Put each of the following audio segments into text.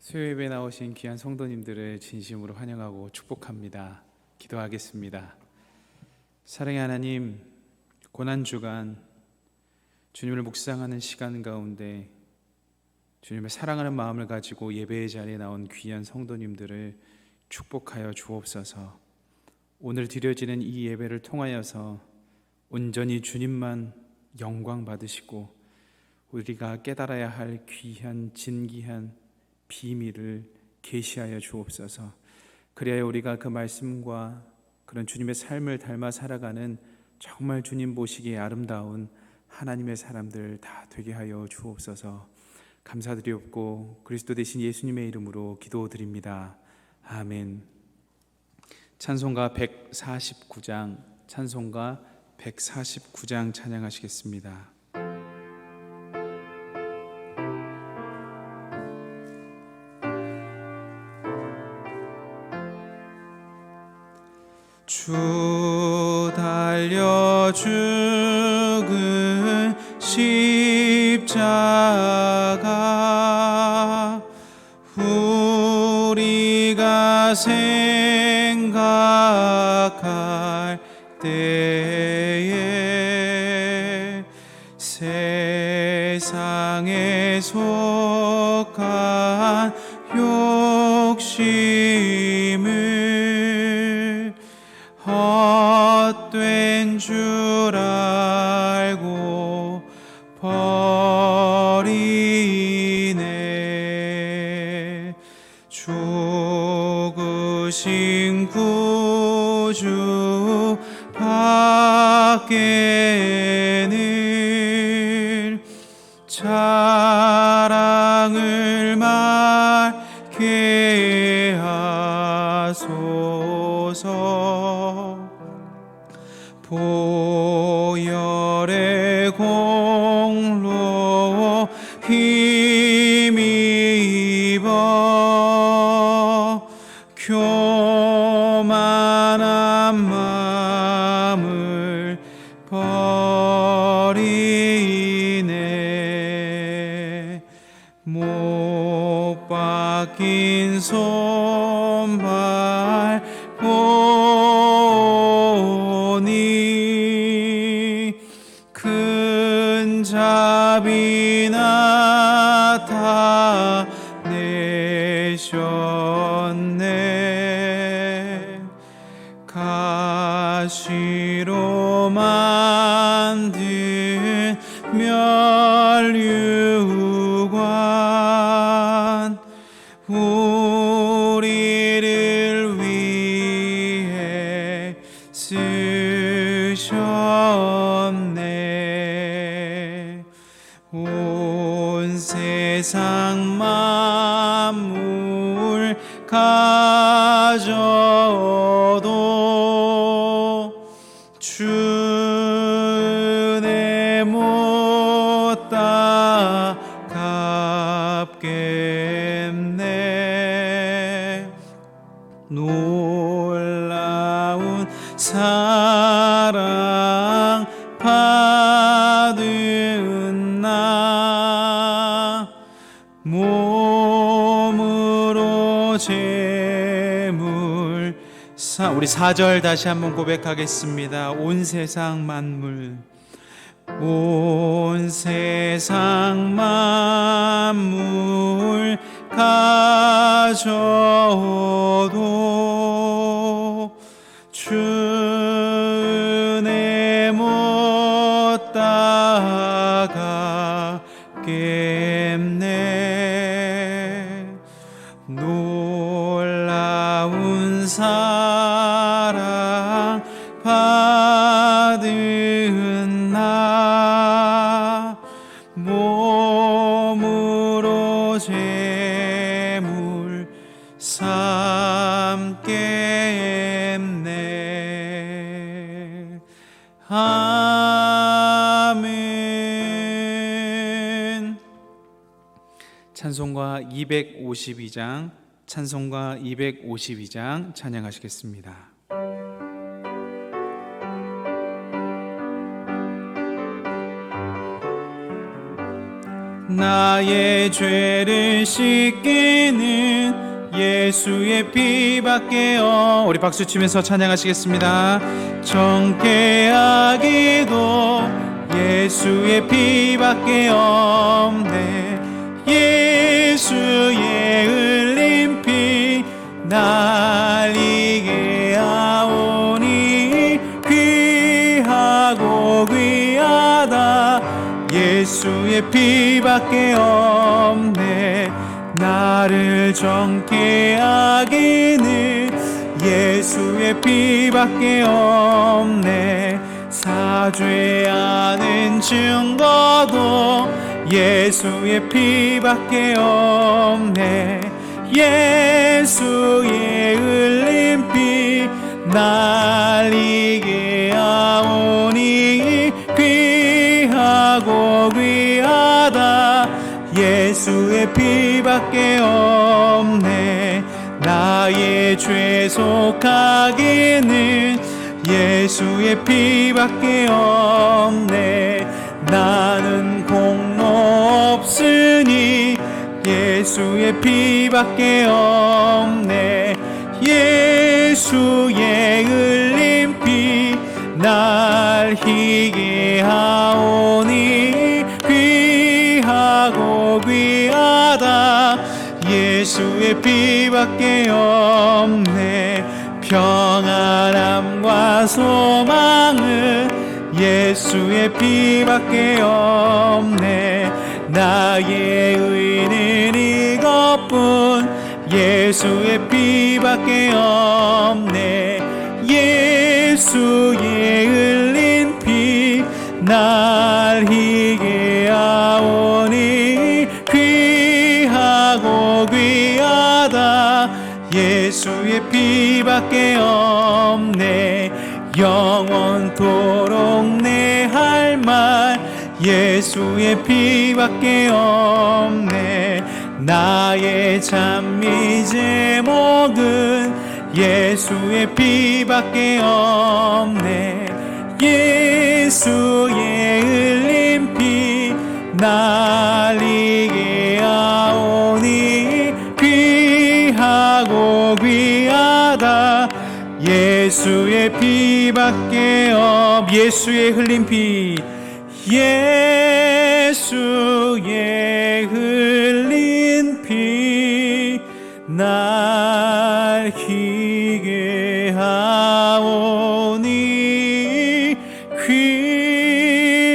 수요예배 나오신 귀한 성도님들을 진심으로 환영하고 축복합니다. 기도하겠습니다. 사랑의 하나님, 고난주간 주님을 묵상하는 시간 가운데 주님을 사랑하는 마음을 가지고 예배의 자리에 나온 귀한 성도님들을 축복하여 주옵소서. 오늘 드려지는 이 예배를 통하여서 온전히 주님만 영광 받으시고 우리가 깨달아야 할 귀한 진귀한 비밀을 계시하여 주옵소서. 그래야 우리가 그 말씀과 그런 주님의 삶을 닮아 살아가는 정말 주님 보시기에 아름다운 하나님의 사람들 다 되게 하여 주옵소서. 감사드리옵고 그리스도 되신 예수님의 이름으로 기도드립니다. 아멘. 찬송가 149장 찬양하시겠습니다. 주 달려 죽은 십자가 우리가 생각할 때에 세상에 속한 욕심을 헛된 줄 알고 버리네. 죽으신 구주 밖에는 자랑을 말게 하소서. 보혈의 공로 힘입어 교만한 마음을 버리네. 못 박힌 손발 보니 큰 자비 나타내셨네. 가시로 만든 면류관 우리를 위해 쓰셨네. 온 세상 만물 가져도 주 은혜 못 갚겠네. 놀라운 사랑 받은 나 몸으로 제물 우리 4절 다시 한번 고백하겠습니다. 온 세상 만물 가져도 주 은혜 못 갚겠네. 놀라운 사랑 받은 나 몸으로 제물 삼겠네. 아멘. 찬송가 252장 찬양하시겠습니다. 나의 죄를 씻기는 예수의 피밖에 우리 박수 치면서 찬양하시겠습니다. 정죄하기도 예수의 피밖에 없네. 예수의 흘린 피 날 이게 하오니 귀하고 귀하다. 예수의 피밖에 없네. 나를 정케 하기는 예수의 피밖에 없네. 사죄하는 증거도 예수의 피밖에 없네. 예수의 흘린 피 날 이게 하오니 귀하고 귀하다. 예수의 피밖에 없네. 나의 죄 속하기는 예수의 피밖에 없네. 나는 공로 없으니 예수의 피밖에 없네. 예수의 흘린 피 날 희게 하오니 귀하고 귀하다. 예수의 피밖에 없네. 평안함과 소망은 예수의 피밖에 없네. 나의 의는 이것뿐 예수의 피밖에 없네. 예수의 흘린 피 날 희게 하오니 귀하고 귀하다. 예수의 피밖에 없네. 영원토록 내 할 말 예수의 피밖에 없네. 나의 찬미 제목은 예수의 피밖에 없네. 예수의 흘린 피 날 이게 하오니 귀하고 귀하다. 예수의 피밖에 예수의 흘린 피 예수의 흘린 피 날 희게 하오니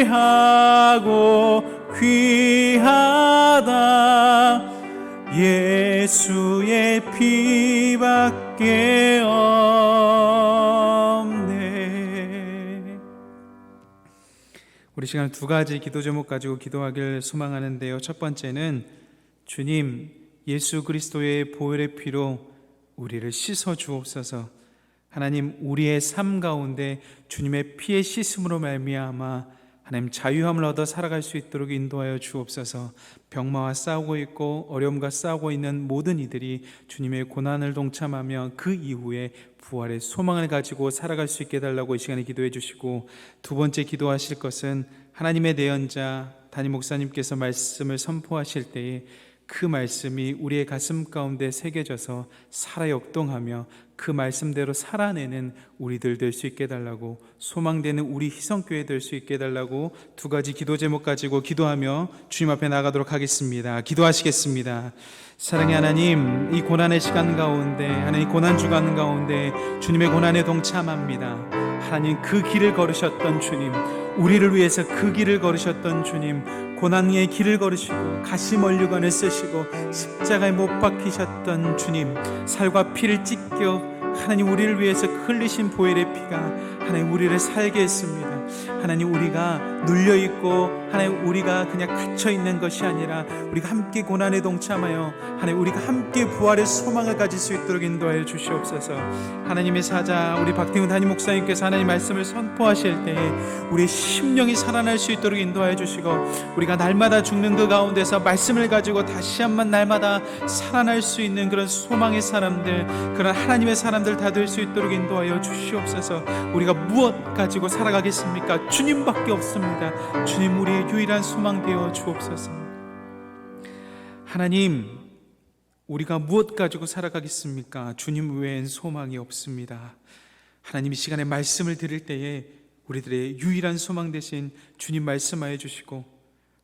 귀하고 귀하다. 예수의 피밖에 없네. 우리 시간 두 가지 기도 제목 가지고 기도하길 소망하는데요. 첫 번째는 주님, 예수 그리스도의 보혈의 피로 우리를 씻어 주옵소서. 하나님, 우리의 삶 가운데 주님의 피의 씻음으로 말미암아 하나님 자유함을 얻어 살아갈 수 있도록 인도하여 주옵소서. 병마와 싸우고 있고 어려움과 싸우고 있는 모든 이들이 주님의 고난을 동참하며 그 이후에 부활의 소망을 가지고 살아갈 수 있게 해달라고 이 시간에 기도해 주시고, 두 번째 기도하실 것은 하나님의 내연자 담임 목사님께서 말씀을 선포하실 때에 그 말씀이 우리의 가슴 가운데 새겨져서 살아 역동하며 그 말씀대로 살아내는 우리들 될 수 있게 해달라고, 소망되는 우리 희성교회 될 수 있게 해달라고 두 가지 기도 제목 가지고 기도하며 주님 앞에 나가도록 하겠습니다. 기도하시겠습니다. 사랑의 하나님, 이 고난의 시간 가운데, 하나님 고난 주간 가운데 주님의 고난에 동참합니다. 하나님, 그 길을 걸으셨던 주님, 우리를 위해서 그 길을 걸으셨던 주님, 고난의 길을 걸으시고 가시 면류관을 쓰시고 십자가에 못 박히셨던 주님, 살과 피를 찢겨 하나님 우리를 위해서 흘리신 보혈의 피가 하나님 우리를 살게 했습니다. 하나님, 우리가 눌려있고 하나님 우리가 그냥 갇혀있는 것이 아니라 우리가 함께 고난에 동참하여 하나님 우리가 함께 부활의 소망을 가질 수 있도록 인도하여 주시옵소서. 하나님의 사자 우리 박태훈 담임 목사님께서 하나님 말씀을 선포하실 때에 우리의 심령이 살아날 수 있도록 인도하여 주시고, 우리가 날마다 죽는 그 가운데서 말씀을 가지고 다시 한번 날마다 살아날 수 있는 그런 소망의 사람들, 그런 하나님의 사람들 다 될 수 있도록 인도하여 주시옵소서. 우리가 무엇 가지고 살아가겠습니까? 주님밖에 없습니다. 주님, 우리의 유일한 소망 되어 주옵소서. 하나님, 우리가 무엇 가지고 살아가겠습니까? 주님 외엔 소망이 없습니다. 하나님, 이 시간에 말씀을 드릴 때에 우리들의 유일한 소망 대신 주님 말씀하여 주시고,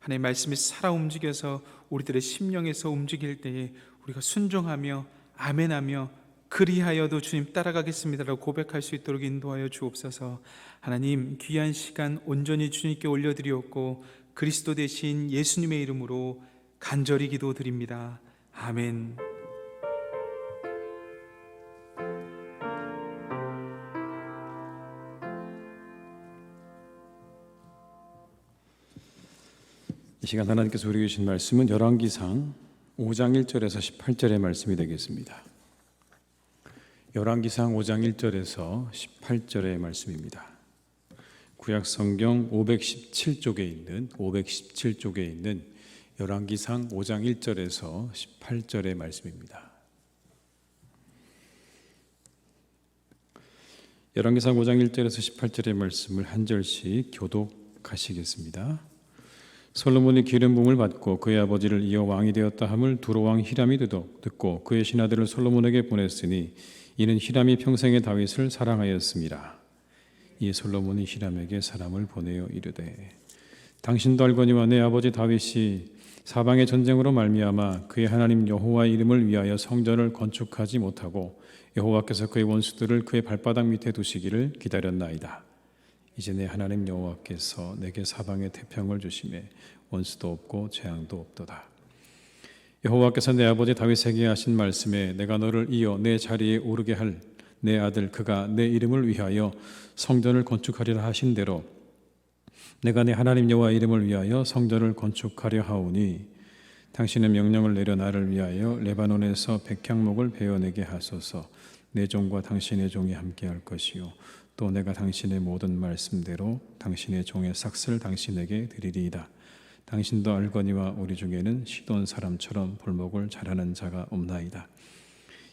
하나님 말씀이 살아 움직여서 우리들의 심령에서 움직일 때에 우리가 순종하며 아멘하며 그리하여도 주님 따라가겠습니다라고 고백할 수 있도록 인도하여 주옵소서. 하나님, 귀한 시간 온전히 주님께 올려드리옵고 그리스도 대신 예수님의 이름으로 간절히 기도드립니다. 아멘. 이 시간 하나님께서 우리에게 주신 말씀은 열왕기상 5장 1절에서 18절의 말씀이 되겠습니다. 열왕기상 5장 1절에서 18절의 말씀입니다. 구약 성경 517쪽에 있는 열왕기상 5장 1절에서 18절의 말씀입니다. 열왕기상 5장 1절에서 18절의 말씀을 한 절씩 교독하시겠습니다. 솔로몬이 기름 부음을 받고 그의 아버지를 이어 왕이 되었다 함을 두로 왕 히람이 듣고 그의 신하들을 솔로몬에게 보냈으니 이는 히람이 평생에 다윗을 사랑하였습니다. 이에 솔로몬이 히람에게 사람을 보내어 이르되 당신도 알거니와 내 아버지 다윗이 사방의 전쟁으로 말미암아 그의 하나님 여호와의 이름을 위하여 성전을 건축하지 못하고 여호와께서 그의 원수들을 그의 발바닥 밑에 두시기를 기다렸나이다. 이제 내 하나님 여호와께서 내게 사방의 태평을 주시매 원수도 없고 재앙도 없도다. 여호와께서 내 아버지 다윗에게 하신 말씀에 내가 너를 이어 내 자리에 오르게 할 내 아들 그가 내 이름을 위하여 성전을 건축하리라 하신 대로 내가 내 하나님 여호와의 이름을 위하여 성전을 건축하려 하오니 당신은 명령을 내려 나를 위하여 레바논에서 백향목을 베어내게 하소서. 내 종과 당신의 종이 함께할 것이요 또 내가 당신의 모든 말씀대로 당신의 종의 삭슬 당신에게 드리리이다. 당신도 알거니와 우리 중에는 시돈 사람처럼 볼목을 잘하는 자가 없나이다.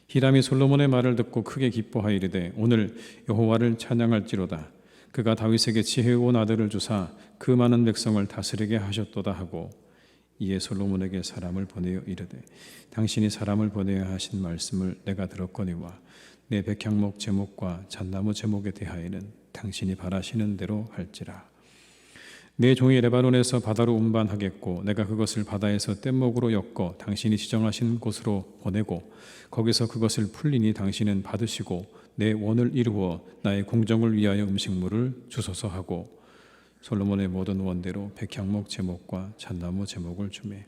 히람이 솔로몬의 말을 듣고 크게 기뻐하여 이르되 오늘 여호와를 찬양할지로다. 그가 다윗에게 지혜로운 아들을 주사 그 많은 백성을 다스리게 하셨도다 하고 이에 솔로몬에게 사람을 보내어 이르되 당신이 사람을 보내야 하신 말씀을 내가 들었거니와 내 백향목 제목과 잣나무 제목에 대하여는 당신이 바라시는 대로 할지라. 내 종이 레바논에서 바다로 운반하겠고 내가 그것을 바다에서 뗏목으로 엮어 당신이 지정하신 곳으로 보내고 거기서 그것을 풀리니 당신은 받으시고 내 원을 이루어 나의 궁정을 위하여 음식물을 주소서 하고 솔로몬의 모든 원대로 백향목 제목과 잣나무 제목을 주매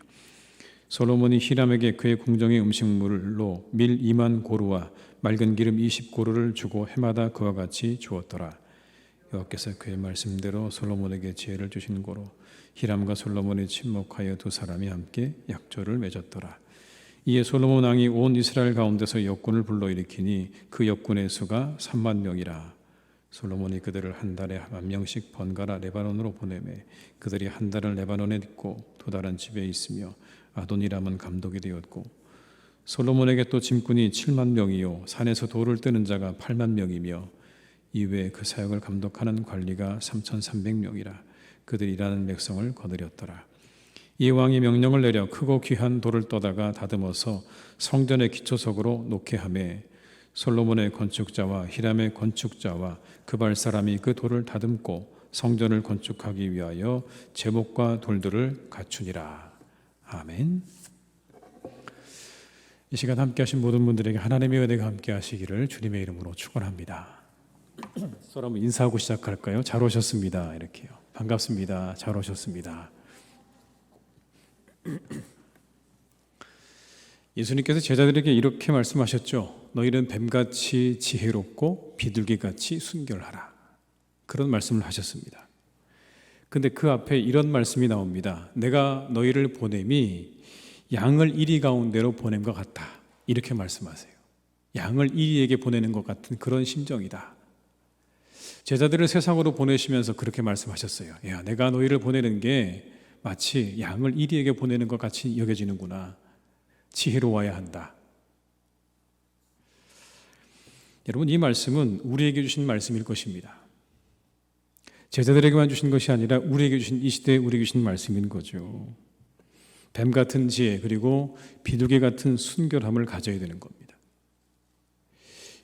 솔로몬이 히람에게 그의 궁정의 음식물로 밀 2만 고루와 맑은 기름 20고루를 주고 해마다 그와 같이 주었더라. 여호와께서 그의 말씀대로 솔로몬에게 지혜를 주신 고로 히람과 솔로몬이 친목하여 두 사람이 함께 약조를 맺었더라. 이에 솔로몬 왕이 온 이스라엘 가운데서 역군을 불러일으키니 그 역군의 수가 3만 명이라. 솔로몬이 그들을 한 달에 10,000명씩 번갈아 레바논으로 보내매 그들이 한 달을 레바논에 있고 또 다른 집에 있으며 아도니람은 감독이 되었고 솔로몬에게 또 짐꾼이 7만 명이요 산에서 돌을 뜨는 자가 8만 명이며 이외에 그 사역을 감독하는 관리가 3,300명이라. 그들이 일하는 백성을 거느렸더라. 이 왕이 명령을 내려 크고 귀한 돌을 떠다가 다듬어서 성전의 기초석으로 놓게 하매 솔로몬의 건축자와 히람의 건축자와 그발 사람이 그 돌을 다듬고 성전을 건축하기 위하여 제목과 돌들을 갖추니라. 아멘. 이 시간 함께 하신 모든 분들에게 하나님의 은혜가 함께 하시기를 주님의 이름으로 축원합니다. 서로 한번 인사하고 시작할까요? 잘 오셨습니다. 이렇게요. 반갑습니다. 잘 오셨습니다. 예수님께서 제자들에게 이렇게 말씀하셨죠. 너희는 뱀같이 지혜롭고 비둘기같이 순결하라. 그런 말씀을 하셨습니다. 근데 그 앞에 이런 말씀이 나옵니다. 내가 너희를 보냄이 양을 이리 가운데로 보낸 것 같다. 이렇게 말씀하세요. 양을 이리에게 보내는 것 같은 그런 심정이다. 제자들을 세상으로 보내시면서 그렇게 말씀하셨어요. 야, 내가 너희를 보내는 게 마치 양을 이리에게 보내는 것 같이 여겨지는구나. 지혜로워야 한다. 여러분, 이 말씀은 우리에게 주신 말씀일 것입니다. 제자들에게만 주신 것이 아니라 우리에게 주신 이 시대에 우리에게 주신 말씀인 거죠. 뱀 같은 지혜 그리고 비둘기 같은 순결함을 가져야 되는 겁니다.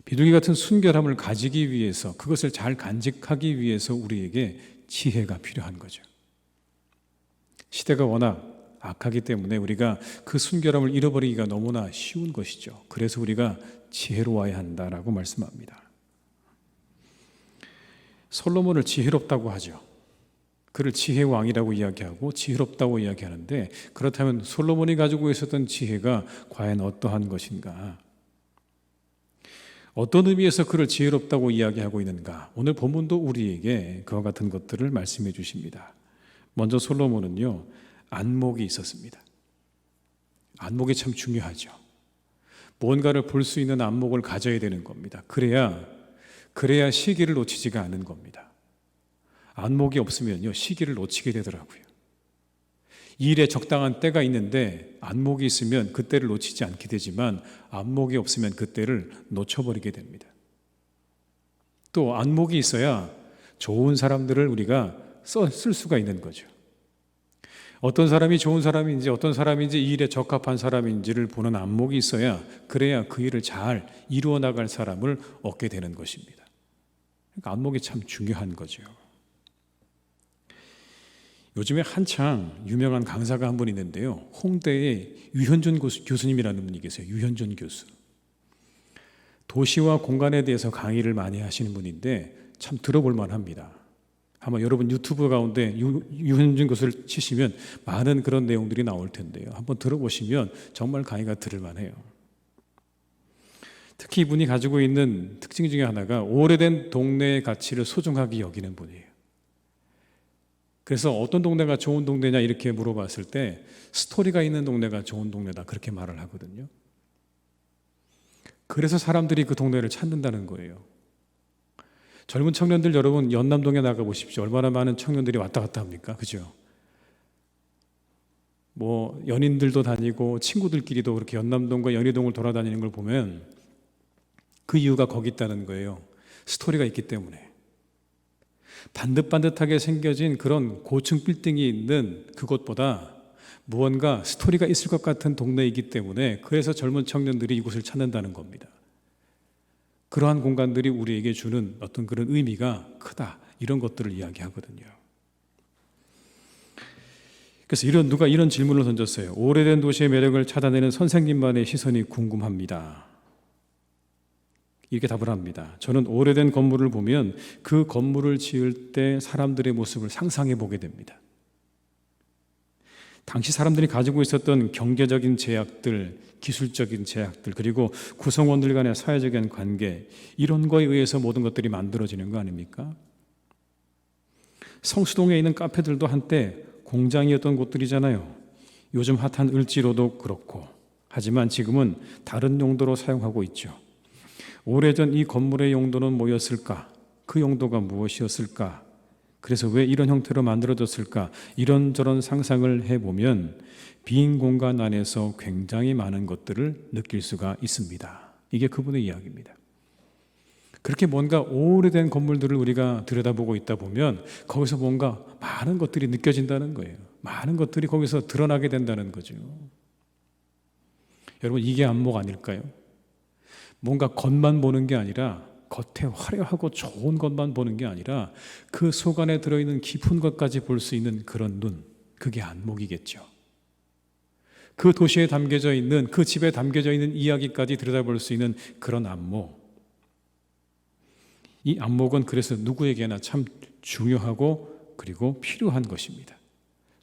비둘기 같은 순결함을 가지기 위해서, 그것을 잘 간직하기 위해서 우리에게 지혜가 필요한 거죠. 시대가 워낙 악하기 때문에 우리가 그 순결함을 잃어버리기가 너무나 쉬운 것이죠. 그래서 우리가 지혜로워야 한다라고 말씀합니다. 솔로몬을 지혜롭다고 하죠. 그를 지혜의 왕이라고 이야기하고 지혜롭다고 이야기하는데, 그렇다면 솔로몬이 가지고 있었던 지혜가 과연 어떠한 것인가? 어떤 의미에서 그를 지혜롭다고 이야기하고 있는가? 오늘 본문도 우리에게 그와 같은 것들을 말씀해 주십니다. 먼저 솔로몬은요, 안목이 있었습니다. 안목이 참 중요하죠. 뭔가를 볼 수 있는 안목을 가져야 되는 겁니다. 그래야 시기를 놓치지가 않는 겁니다. 안목이 없으면요, 시기를 놓치게 되더라고요. 일에 적당한 때가 있는데 안목이 있으면 그때를 놓치지 않게 되지만, 안목이 없으면 그때를 놓쳐버리게 됩니다. 또 안목이 있어야 좋은 사람들을 우리가 쓸 수가 있는 거죠. 어떤 사람이 좋은 사람인지, 어떤 사람인지, 이 일에 적합한 사람인지를 보는 안목이 있어야, 그래야 그 일을 잘 이루어 나갈 사람을 얻게 되는 것입니다. 그러니까 안목이 참 중요한 거죠. 요즘에 한창 유명한 강사가 한 분 있는데요, 홍대의 유현준 교수님이라는 분이 계세요. 유현준 교수. 도시와 공간에 대해서 강의를 많이 하시는 분인데 참 들어볼 만합니다. 아마 여러분 유튜브 가운데 유현준 교수를 치시면 많은 그런 내용들이 나올 텐데요, 한번 들어보시면 정말 강의가 들을 만해요. 특히 이분이 가지고 있는 특징 중에 하나가 오래된 동네의 가치를 소중하게 여기는 분이에요. 그래서 어떤 동네가 좋은 동네냐 이렇게 물어봤을 때 스토리가 있는 동네가 좋은 동네다, 그렇게 말을 하거든요. 그래서 사람들이 그 동네를 찾는다는 거예요. 젊은 청년들 여러분, 연남동에 나가보십시오. 얼마나 많은 청년들이 왔다 갔다 합니까? 그죠? 뭐 연인들도 다니고 친구들끼리도 그렇게 연남동과 연희동을 돌아다니는 걸 보면 그 이유가 거기 있다는 거예요. 스토리가 있기 때문에. 반듯반듯하게 생겨진 그런 고층 빌딩이 있는 그곳보다 무언가 스토리가 있을 것 같은 동네이기 때문에, 그래서 젊은 청년들이 이곳을 찾는다는 겁니다. 그러한 공간들이 우리에게 주는 어떤 그런 의미가 크다, 이런 것들을 이야기하거든요. 그래서 누가 이런 질문을 던졌어요. 오래된 도시의 매력을 찾아내는 선생님만의 시선이 궁금합니다. 이렇게 답을 합니다. 저는 오래된 건물을 보면 그 건물을 지을 때 사람들의 모습을 상상해 보게 됩니다. 당시 사람들이 가지고 있었던 경제적인 제약들, 기술적인 제약들, 그리고 구성원들 간의 사회적인 관계, 이런 거에 의해서 모든 것들이 만들어지는 거 아닙니까? 성수동에 있는 카페들도 한때 공장이었던 곳들이잖아요. 요즘 핫한 을지로도 그렇고. 하지만 지금은 다른 용도로 사용하고 있죠. 오래전 이 건물의 용도는 뭐였을까? 그 용도가 무엇이었을까? 그래서 왜 이런 형태로 만들어졌을까? 이런저런 상상을 해보면 빈 공간 안에서 굉장히 많은 것들을 느낄 수가 있습니다. 이게 그분의 이야기입니다. 그렇게 뭔가 오래된 건물들을 우리가 들여다보고 있다 보면 거기서 뭔가 많은 것들이 느껴진다는 거예요. 많은 것들이 거기서 드러나게 된다는 거죠. 여러분, 이게 안목 아닐까요? 뭔가 겉만 보는 게 아니라, 겉에 화려하고 좋은 것만 보는 게 아니라 그 속 안에 들어있는 깊은 것까지 볼 수 있는 그런 눈, 그게 안목이겠죠. 그 도시에 담겨져 있는, 그 집에 담겨져 있는 이야기까지 들여다볼 수 있는 그런 안목. 이 안목은 그래서 누구에게나 참 중요하고 그리고 필요한 것입니다.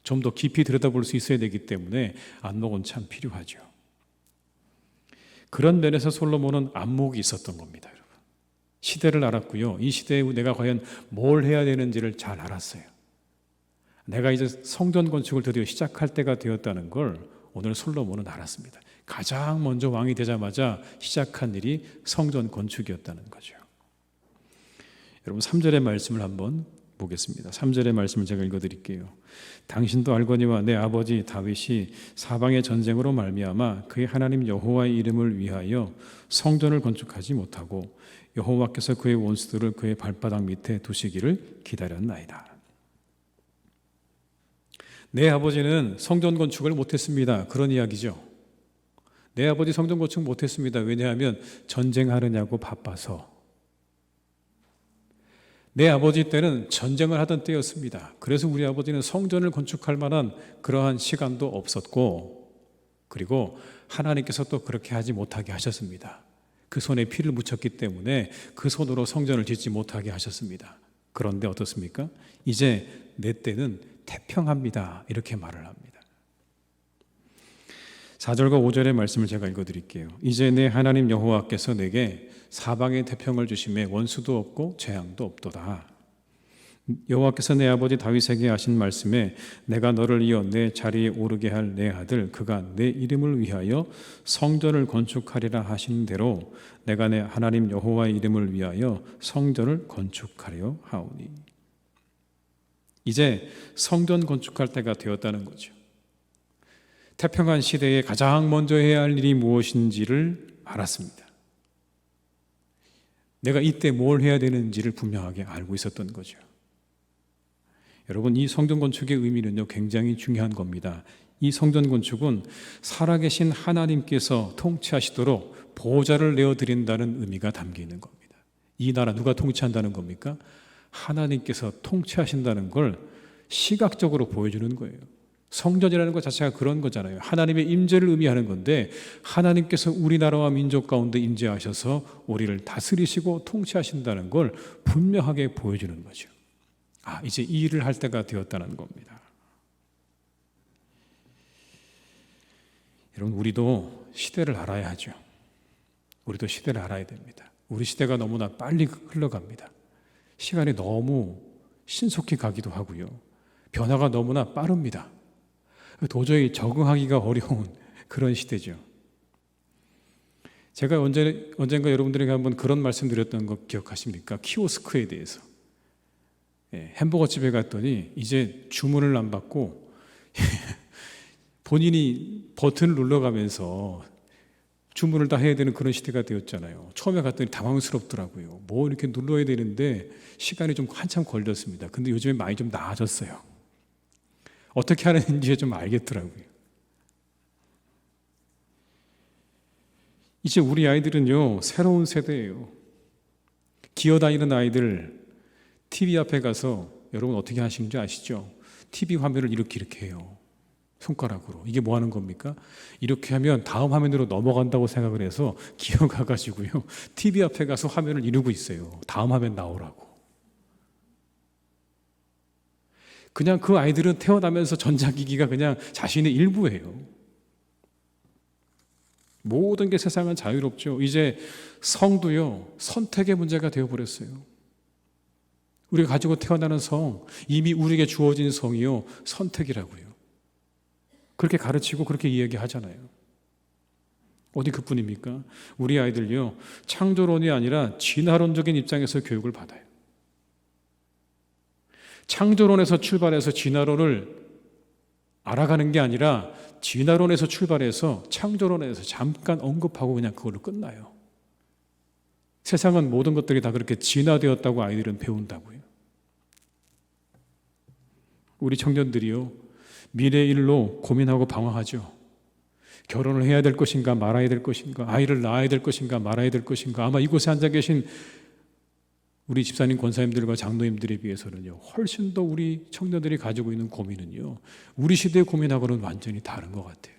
좀 더 깊이 들여다볼 수 있어야 되기 때문에 안목은 참 필요하죠. 그런 면에서 솔로몬은 안목이 있었던 겁니다, 여러분. 시대를 알았고요. 이 시대에 내가 과연 뭘 해야 되는지를 잘 알았어요. 내가 이제 성전 건축을 드디어 시작할 때가 되었다는 걸 오늘 솔로몬은 알았습니다. 가장 먼저 왕이 되자마자 시작한 일이 성전 건축이었다는 거죠. 여러분, 3절의 말씀을 한번 보겠습니다. 3절의 말씀을 제가 읽어드릴게요. 당신도 알거니와 내 아버지 다윗이 사방의 전쟁으로 말미암아 그의 하나님 여호와의 이름을 위하여 성전을 건축하지 못하고 여호와께서 그의 원수들을 그의 발바닥 밑에 두시기를 기다렸나이다. 내 아버지는 성전 건축을 못했습니다. 그런 이야기죠. 내 아버지 성전 건축 못했습니다. 왜냐하면 전쟁하느냐고 바빠서. 내 아버지 때는 전쟁을 하던 때였습니다. 그래서 우리 아버지는 성전을 건축할 만한 그러한 시간도 없었고, 그리고 하나님께서 또 그렇게 하지 못하게 하셨습니다. 그 손에 피를 묻혔기 때문에 그 손으로 성전을 짓지 못하게 하셨습니다. 그런데 어떻습니까? 이제 내 때는 태평합니다. 이렇게 말을 합니다. 4절과 5절의 말씀을 제가 읽어드릴게요. 이제 내 하나님 여호와께서 내게 사방의 태평을 주심에 원수도 없고 재앙도 없도다. 여호와께서 내 아버지 다윗에게 하신 말씀에 내가 너를 이어 내 자리에 오르게 할 내 아들 그가 내 이름을 위하여 성전을 건축하리라 하신 대로 내가 내 하나님 여호와의 이름을 위하여 성전을 건축하려 하오니. 이제 성전 건축할 때가 되었다는 거죠. 태평한 시대에 가장 먼저 해야 할 일이 무엇인지를 알았습니다. 내가 이때 뭘 해야 되는지를 분명하게 알고 있었던 거죠. 여러분, 이 성전 건축의 의미는요, 굉장히 중요한 겁니다. 이 성전 건축은 살아계신 하나님께서 통치하시도록 보호자를 내어드린다는 의미가 담겨 있는 겁니다. 이 나라 누가 통치한다는 겁니까? 하나님께서 통치하신다는 걸 시각적으로 보여주는 거예요. 성전이라는 것 자체가 그런 거잖아요. 하나님의 임재를 의미하는 건데 하나님께서 우리나라와 민족 가운데 임재하셔서 우리를 다스리시고 통치하신다는 걸 분명하게 보여주는 거죠. 이제 이 일을 할 때가 되었다는 겁니다. 여러분, 우리도 시대를 알아야 하죠. 우리도 시대를 알아야 됩니다. 우리 시대가 너무나 빨리 흘러갑니다. 시간이 너무 신속히 가기도 하고요. 변화가 너무나 빠릅니다. 도저히 적응하기가 어려운 그런 시대죠. 제가 언젠가 여러분들에게 한번 그런 말씀 드렸던 거 기억하십니까? 키오스크에 대해서. 햄버거 집에 갔더니 이제 주문을 안 받고 본인이 버튼을 눌러가면서 주문을 다 해야 되는 그런 시대가 되었잖아요. 처음에 갔더니 당황스럽더라고요. 뭐 이렇게 눌러야 되는데 시간이 좀 한참 걸렸습니다. 근데 요즘에 많이 좀 나아졌어요. 어떻게 하는지 좀 알겠더라고요. 이제 우리 아이들은요, 새로운 세대예요. 기어다니는 아이들 TV 앞에 가서 여러분 어떻게 하시는지 아시죠? TV 화면을 이렇게 해요. 손가락으로. 이게 뭐 하는 겁니까? 이렇게 하면 다음 화면으로 넘어간다고 생각을 해서 기어가가지고요, TV 앞에 가서 화면을 이루고 있어요. 다음 화면 나오라고. 그냥 그 아이들은 태어나면서 전자기기가 그냥 자신의 일부예요. 모든 게 세상은 자유롭죠. 이제 성도요, 선택의 문제가 되어버렸어요. 우리가 가지고 태어나는 성, 이미 우리에게 주어진 성이요, 선택이라고요. 그렇게 가르치고 그렇게 이야기하잖아요. 어디 그뿐입니까? 우리 아이들요, 창조론이 아니라 진화론적인 입장에서 교육을 받아요. 창조론에서 출발해서 진화론을 알아가는 게 아니라 진화론에서 출발해서 창조론에서 잠깐 언급하고 그냥 그걸로 끝나요. 세상은 모든 것들이 다 그렇게 진화되었다고 아이들은 배운다고요. 우리 청년들이요, 미래의 일로 고민하고 방황하죠. 결혼을 해야 될 것인가 말아야 될 것인가, 아이를 낳아야 될 것인가 말아야 될 것인가. 아마 이곳에 앉아 계신 우리 집사님, 권사님들과 장로님들에 비해서는요, 훨씬 더 우리 청년들이 가지고 있는 고민은요, 우리 시대의 고민하고는 완전히 다른 것 같아요.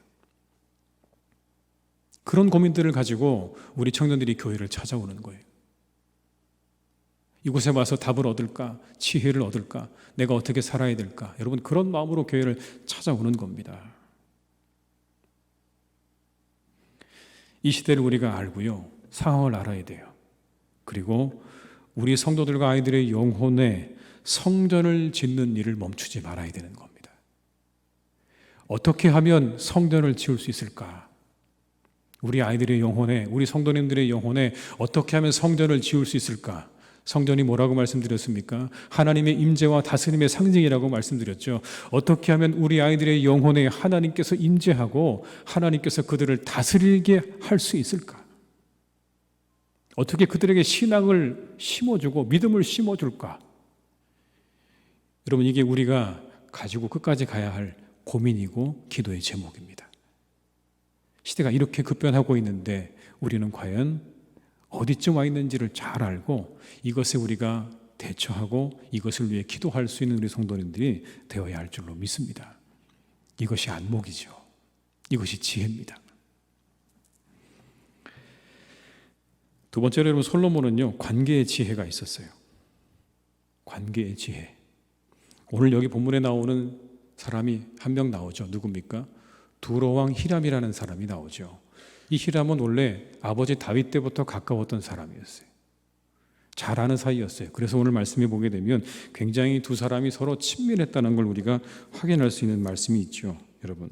그런 고민들을 가지고 우리 청년들이 교회를 찾아오는 거예요. 이곳에 와서 답을 얻을까? 지혜를 얻을까? 내가 어떻게 살아야 될까? 여러분, 그런 마음으로 교회를 찾아오는 겁니다. 이 시대를 우리가 알고요, 상황을 알아야 돼요. 그리고 우리 성도들과 아이들의 영혼에 성전을 짓는 일을 멈추지 말아야 되는 겁니다. 어떻게 하면 성전을 지을 수 있을까? 우리 아이들의 영혼에, 우리 성도님들의 영혼에 어떻게 하면 성전을 지을 수 있을까? 성전이 뭐라고 말씀드렸습니까? 하나님의 임재와 다스림의 상징이라고 말씀드렸죠. 어떻게 하면 우리 아이들의 영혼에 하나님께서 임재하고 하나님께서 그들을 다스리게 할 수 있을까? 어떻게 그들에게 신앙을 심어주고 믿음을 심어줄까? 여러분, 이게 우리가 가지고 끝까지 가야 할 고민이고 기도의 제목입니다. 시대가 이렇게 급변하고 있는데 우리는 과연 어디쯤 와 있는지를 잘 알고 이것에 우리가 대처하고 이것을 위해 기도할 수 있는 우리 성도님들이 되어야 할 줄로 믿습니다. 이것이 안목이죠. 이것이 지혜입니다. 두 번째로 여러분, 솔로몬은요, 관계의 지혜가 있었어요. 관계의 지혜. 오늘 여기 본문에 나오는 사람이 한 명 나오죠. 누굽니까? 두로왕 히람이라는 사람이 나오죠. 이 히람은 원래 아버지 다윗 때부터 가까웠던 사람이었어요. 잘 아는 사이였어요. 그래서 오늘 말씀에 보게 되면 굉장히 두 사람이 서로 친밀했다는 걸 우리가 확인할 수 있는 말씀이 있죠. 여러분,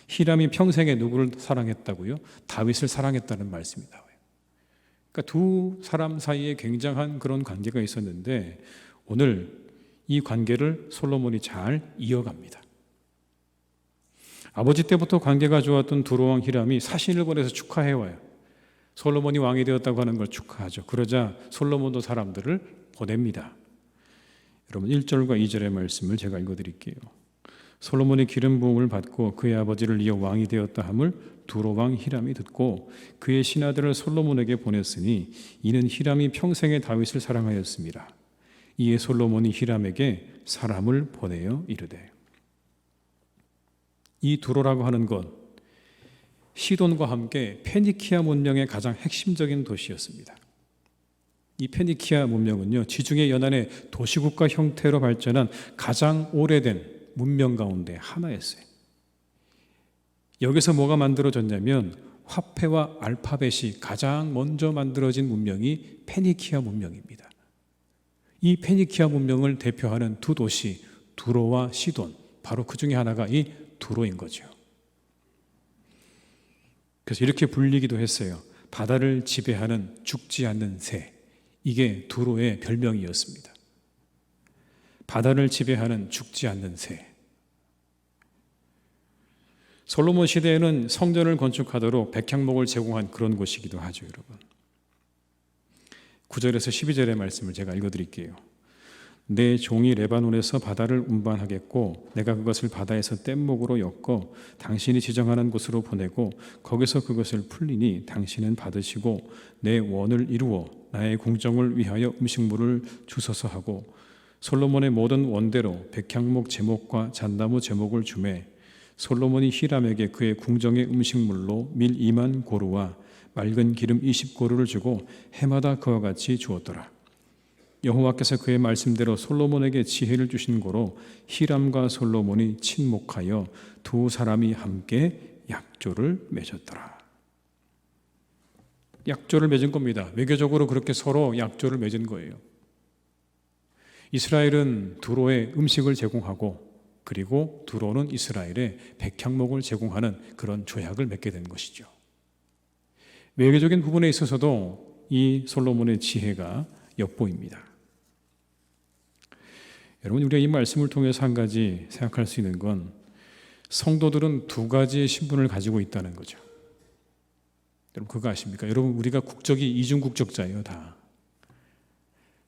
히람이 평생에 누구를 사랑했다고요? 다윗을 사랑했다는 말씀이 나와요. 그러니까 두 사람 사이에 굉장한 그런 관계가 있었는데 오늘 이 관계를 솔로몬이 잘 이어갑니다. 아버지 때부터 관계가 좋았던 두로왕 히람이 사신을 보내서 축하해와요. 솔로몬이 왕이 되었다고 하는 걸 축하하죠. 그러자 솔로몬도 사람들을 보냅니다. 여러분, 1절과 2절의 말씀을 제가 읽어드릴게요. 솔로몬이 기름 부음을 받고 그의 아버지를 이어 왕이 되었다 함을 두로왕 히람이 듣고 그의 신하들을 솔로몬에게 보냈으니 이는 히람이 평생에 다윗을 사랑하였습니다. 이에 솔로몬이 히람에게 사람을 보내어 이르되. 이 두로라고 하는 것, 시돈과 함께 페니키아 문명의 가장 핵심적인 도시였습니다. 이 페니키아 문명은요, 지중해 연안의 도시국가 형태로 발전한 가장 오래된 문명 가운데 하나였어요. 여기서 뭐가 만들어졌냐면 화폐와 알파벳이 가장 먼저 만들어진 문명이 페니키아 문명입니다. 이 페니키아 문명을 대표하는 두 도시 두로와 시돈, 바로 그 중에 하나가 이 두로인 거죠. 그래서 이렇게 불리기도 했어요. 바다를 지배하는 죽지 않는 새, 이게 두로의 별명이었습니다. 바다를 지배하는 죽지 않는 새. 솔로몬 시대에는 성전을 건축하도록 백향목을 제공한 그런 곳이기도 하죠, 여러분. 9절에서 12절의 말씀을 제가 읽어드릴게요. 내 종이 레바논에서 바다를 운반하겠고 내가 그것을 바다에서 뗏목으로 엮어 당신이 지정하는 곳으로 보내고 거기서 그것을 풀리니 당신은 받으시고 내 원을 이루어 나의 궁정을 위하여 음식물을 주소서 하고 솔로몬의 모든 원대로 백향목 제목과 잣나무 제목을 주매 솔로몬이 히람에게 그의 궁정의 음식물로 밀 2만 고루와 맑은 기름 20고루를 주고 해마다 그와 같이 주었더라. 여호와께서 그의 말씀대로 솔로몬에게 지혜를 주신 고로 히람과 솔로몬이 친목하여 두 사람이 함께 약조를 맺었더라. 약조를 맺은 겁니다. 외교적으로 그렇게 서로 약조를 맺은 거예요. 이스라엘은 두로에 음식을 제공하고 그리고 두로는 이스라엘에 백향목을 제공하는 그런 조약을 맺게 된 것이죠. 외교적인 부분에 있어서도 이 솔로몬의 지혜가 엿보입니다. 여러분, 우리가 이 말씀을 통해서 한 가지 생각할 수 있는 건 성도들은 두 가지의 신분을 가지고 있다는 거죠. 여러분, 그거 아십니까? 여러분, 우리가 국적이 이중국적자예요, 다.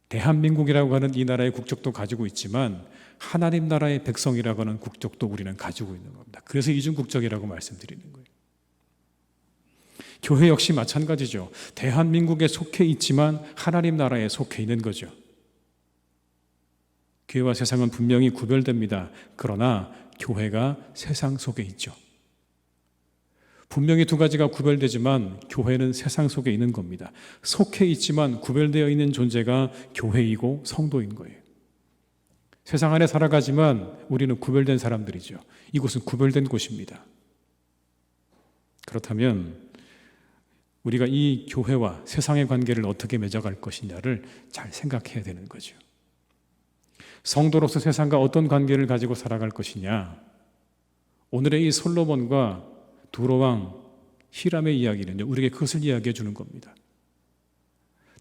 대한민국이라고 하는 이 나라의 국적도 가지고 있지만 하나님 나라의 백성이라고 하는 국적도 우리는 가지고 있는 겁니다. 그래서 이중국적이라고 말씀드리는 거예요. 교회 역시 마찬가지죠. 대한민국에 속해 있지만 하나님 나라에 속해 있는 거죠. 교회와 세상은 분명히 구별됩니다. 그러나 교회가 세상 속에 있죠. 분명히 두 가지가 구별되지만 교회는 세상 속에 있는 겁니다. 속해 있지만 구별되어 있는 존재가 교회이고 성도인 거예요. 세상 안에 살아가지만 우리는 구별된 사람들이죠. 이곳은 구별된 곳입니다. 그렇다면 우리가 이 교회와 세상의 관계를 어떻게 맺어갈 것이냐를 잘 생각해야 되는 거죠. 성도로서 세상과 어떤 관계를 가지고 살아갈 것이냐. 오늘의 이 솔로몬과 두로왕 히람의 이야기는요, 우리에게 그것을 이야기해 주는 겁니다.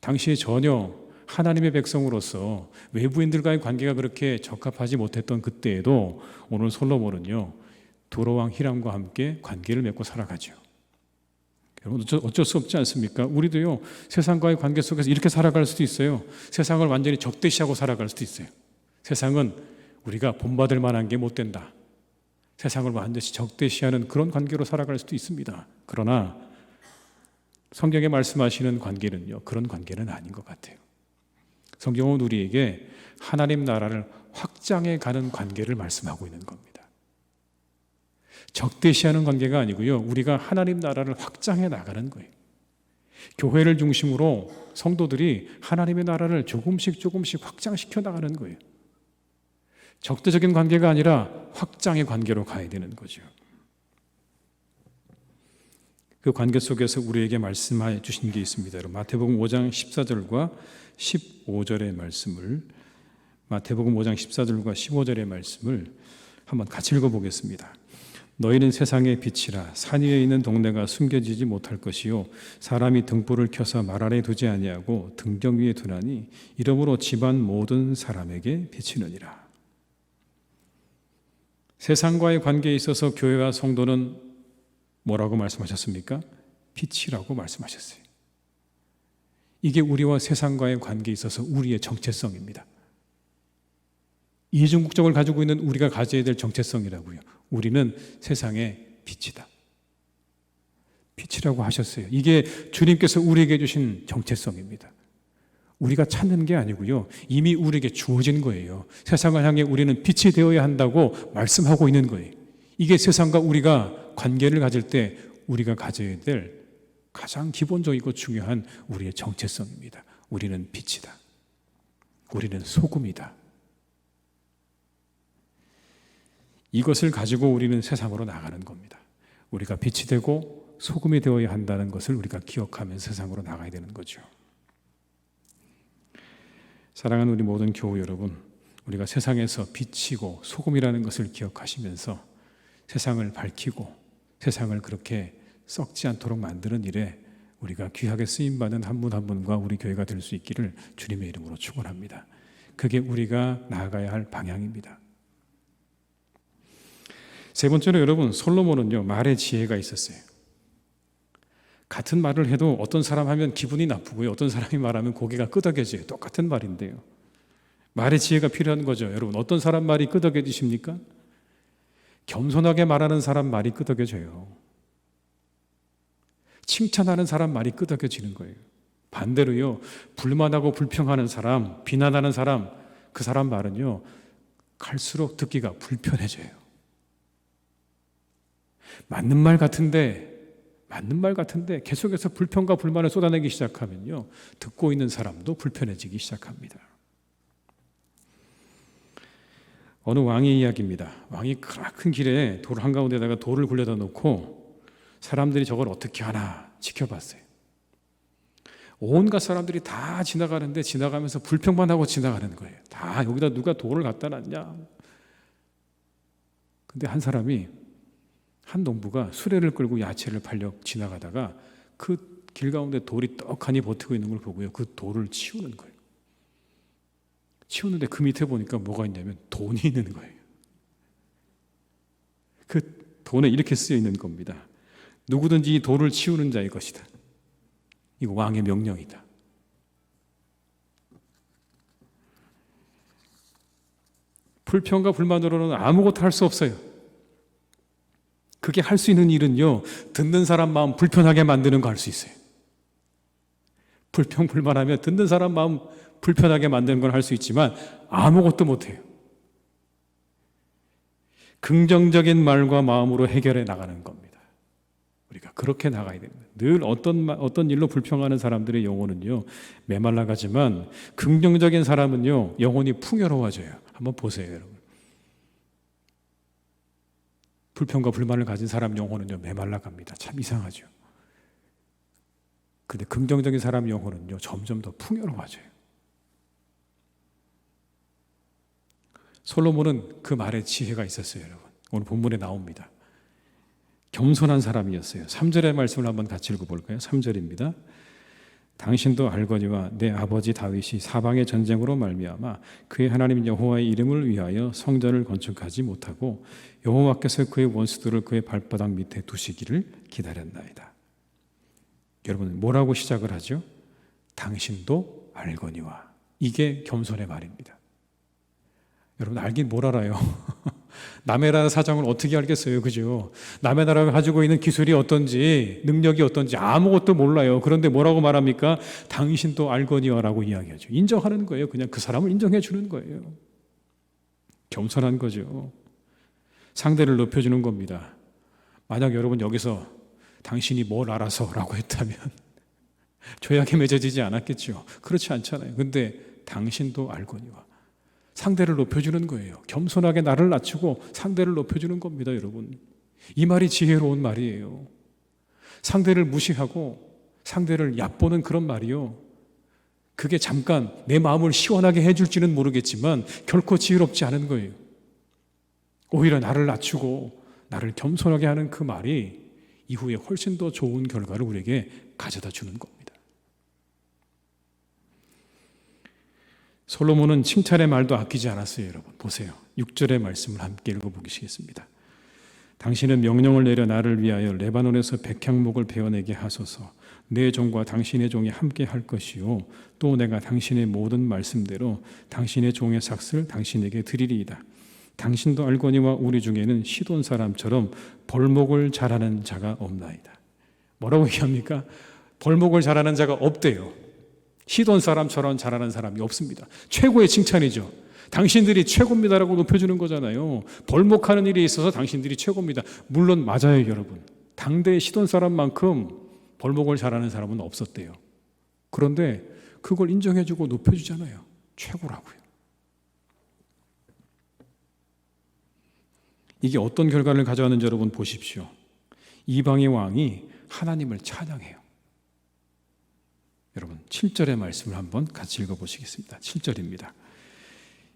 당시에 전혀 하나님의 백성으로서 외부인들과의 관계가 그렇게 적합하지 못했던 그때에도 오늘 솔로몬은요, 두로왕 히람과 함께 관계를 맺고 살아가죠. 여러분, 어쩔 수 없지 않습니까? 우리도요, 세상과의 관계 속에서 이렇게 살아갈 수도 있어요. 세상을 완전히 적대시하고 살아갈 수도 있어요. 세상은 우리가 본받을 만한 게 못 된다. 세상을 완전히 적대시하는 그런 관계로 살아갈 수도 있습니다. 그러나 성경에 말씀하시는 관계는요, 그런 관계는 아닌 것 같아요. 성경은 우리에게 하나님 나라를 확장해 가는 관계를 말씀하고 있는 겁니다. 적대시하는 관계가 아니고요, 우리가 하나님 나라를 확장해 나가는 거예요. 교회를 중심으로 성도들이 하나님의 나라를 조금씩 확장시켜 나가는 거예요. 적대적인 관계가 아니라 확장의 관계로 가야 되는 거죠. 그 관계 속에서 우리에게 말씀해 주신 게 있습니다. 마태복음 5장 14절과 15절의 말씀을, 마태복음 5장 14절과 15절의 말씀을 한번 같이 읽어보겠습니다. 너희는 세상의 빛이라. 산 위에 있는 동네가 숨겨지지 못할 것이요 사람이 등불을 켜서 말 아래 두지 아니하고 등경 위에 두나니 이러므로 집안 모든 사람에게 비치느니라. 세상과의 관계에 있어서 교회와 성도는 뭐라고 말씀하셨습니까? 빛이라고 말씀하셨어요. 이게 우리와 세상과의 관계에 있어서 우리의 정체성입니다. 이중 국적을 가지고 있는 우리가 가져야 될 정체성이라고요. 우리는 세상의 빛이다. 빛이라고 하셨어요. 이게 주님께서 우리에게 주신 정체성입니다. 우리가 찾는 게 아니고요, 이미 우리에게 주어진 거예요. 세상을 향해 우리는 빛이 되어야 한다고 말씀하고 있는 거예요. 이게 세상과 우리가 관계를 가질 때 우리가 가져야 될 가장 기본적이고 중요한 우리의 정체성입니다. 우리는 빛이다. 우리는 소금이다. 이것을 가지고 우리는 세상으로 나가는 겁니다. 우리가 빛이 되고 소금이 되어야 한다는 것을 우리가 기억하면서 세상으로 나가야 되는 거죠. 사랑하는 우리 모든 교우 여러분, 우리가 세상에서 빛이고 소금이라는 것을 기억하시면서 세상을 밝히고 세상을 그렇게 썩지 않도록 만드는 일에 우리가 귀하게 쓰임받는 한 분 한 분과 우리 교회가 될 수 있기를 주님의 이름으로 축원합니다. 그게 우리가 나아가야 할 방향입니다. 세 번째로 여러분, 솔로몬은요, 말의 지혜가 있었어요. 같은 말을 해도 어떤 사람 하면 기분이 나쁘고요, 어떤 사람이 말하면 고개가 끄덕여져요. 똑같은 말인데요. 말의 지혜가 필요한 거죠. 여러분, 어떤 사람 말이 끄덕여지십니까? 겸손하게 말하는 사람 말이 끄덕여져요. 칭찬하는 사람 말이 끄덕여지는 거예요. 반대로요, 불만하고 불평하는 사람, 비난하는 사람, 그 사람 말은요, 갈수록 듣기가 불편해져요. 맞는 말 같은데 계속해서 불평과 불만을 쏟아내기 시작하면요, 듣고 있는 사람도 불편해지기 시작합니다. 어느 왕의 이야기입니다. 왕이 큰 길에 돌 한가운데다가 돌을 굴려다 놓고 사람들이 저걸 어떻게 하나 지켜봤어요. 온갖 사람들이 다 지나가는데 지나가면서 불평만 하고 지나가는 거예요. 다 여기다 누가 돌을 갖다 놨냐. 근데 한 농부가 수레를 끌고 야채를 팔려 지나가다가 그 길 가운데 돌이 떡하니 버티고 있는 걸 보고요, 그 돌을 치우는 거예요. 치우는데 그 밑에 보니까 뭐가 있냐면 돈이 있는 거예요. 그 돈에 이렇게 쓰여 있는 겁니다. 누구든지 이 돌을 치우는 자의 것이다. 이거 왕의 명령이다. 불평과 불만으로는 아무것도 할 수 없어요. 그게 할 수 있는 일은요, 듣는 사람 마음 불편하게 만드는 거 할 수 있어요. 불평 불만하면 듣는 사람 마음 불편하게 만드는 걸 할 수 있지만 아무것도 못해요. 긍정적인 말과 마음으로 해결해 나가는 겁니다. 우리가 그렇게 나가야 됩니다. 늘 어떤 일로 불평하는 사람들의 영혼은요, 메말라가지만 긍정적인 사람은요, 영혼이 풍요로워져요. 한번 보세요, 여러분. 불평과 불만을 가진 사람 영혼은요, 메말라갑니다. 참 이상하죠. 근데 긍정적인 사람 영혼은요, 점점 더 풍요로워져요. 솔로몬은 그 말에 지혜가 있었어요, 여러분. 오늘 본문에 나옵니다. 겸손한 사람이었어요. 3절의 말씀을 한번 같이 읽어볼까요? 3절입니다. 당신도 알거니와 내 아버지 다윗이 사방의 전쟁으로 말미암아 그의 하나님 여호와의 이름을 위하여 성전을 건축하지 못하고 여호와께서 그의 원수들을 그의 발바닥 밑에 두시기를 기다렸나이다. 여러분, 뭐라고 시작을 하죠? 당신도 알거니와. 이게 겸손의 말입니다. 여러분, 알긴 뭘 알아요? 남의 나라 사정을 어떻게 알겠어요, 그죠? 남의 나라가 가지고 있는 기술이 어떤지, 능력이 어떤지 아무것도 몰라요. 그런데 뭐라고 말합니까? 당신도 알거니와라고 이야기하죠. 인정하는 거예요. 그냥 그 사람을 인정해 주는 거예요. 겸손한 거죠. 상대를 높여주는 겁니다. 만약 여러분 여기서 당신이 뭘 알아서 라고 했다면 조약이 맺어지지 않았겠죠. 그렇지 않잖아요. 근데 당신도 알거니와. 상대를 높여주는 거예요. 겸손하게 나를 낮추고 상대를 높여주는 겁니다, 여러분. 이 말이 지혜로운 말이에요. 상대를 무시하고 상대를 얕보는 그런 말이요. 그게 잠깐 내 마음을 시원하게 해줄지는 모르겠지만 결코 지혜롭지 않은 거예요. 오히려 나를 낮추고 나를 겸손하게 하는 그 말이 이후에 훨씬 더 좋은 결과를 우리에게 가져다 주는 겁니다. 솔로몬은 칭찬의 말도 아끼지 않았어요, 여러분. 보세요. 6절의 말씀을 함께 읽어보시겠습니다. 당신은 명령을 내려 나를 위하여 레바논에서 백향목을 베어내게 하소서. 내 종과 당신의 종이 함께 할 것이요 또 내가 당신의 모든 말씀대로 당신의 종의 삭슬 당신에게 드리리이다. 당신도 알거니와 우리 중에는 시돈 사람처럼 벌목을 잘하는 자가 없나이다. 뭐라고 얘기합니까? 벌목을 잘하는 자가 없대요. 시돈 사람처럼 잘하는 사람이 없습니다. 최고의 칭찬이죠. 당신들이 최고입니다라고 높여주는 거잖아요. 벌목하는 일에 있어서 당신들이 최고입니다. 물론 맞아요, 여러분. 당대의 시돈 사람만큼 벌목을 잘하는 사람은 없었대요. 그런데 그걸 인정해주고 높여주잖아요. 최고라고요. 이게 어떤 결과를 가져왔는지 여러분 보십시오. 이방의 왕이 하나님을 찬양해요. 여러분 7절의 말씀을 한번 같이 읽어보시겠습니다. 7절입니다.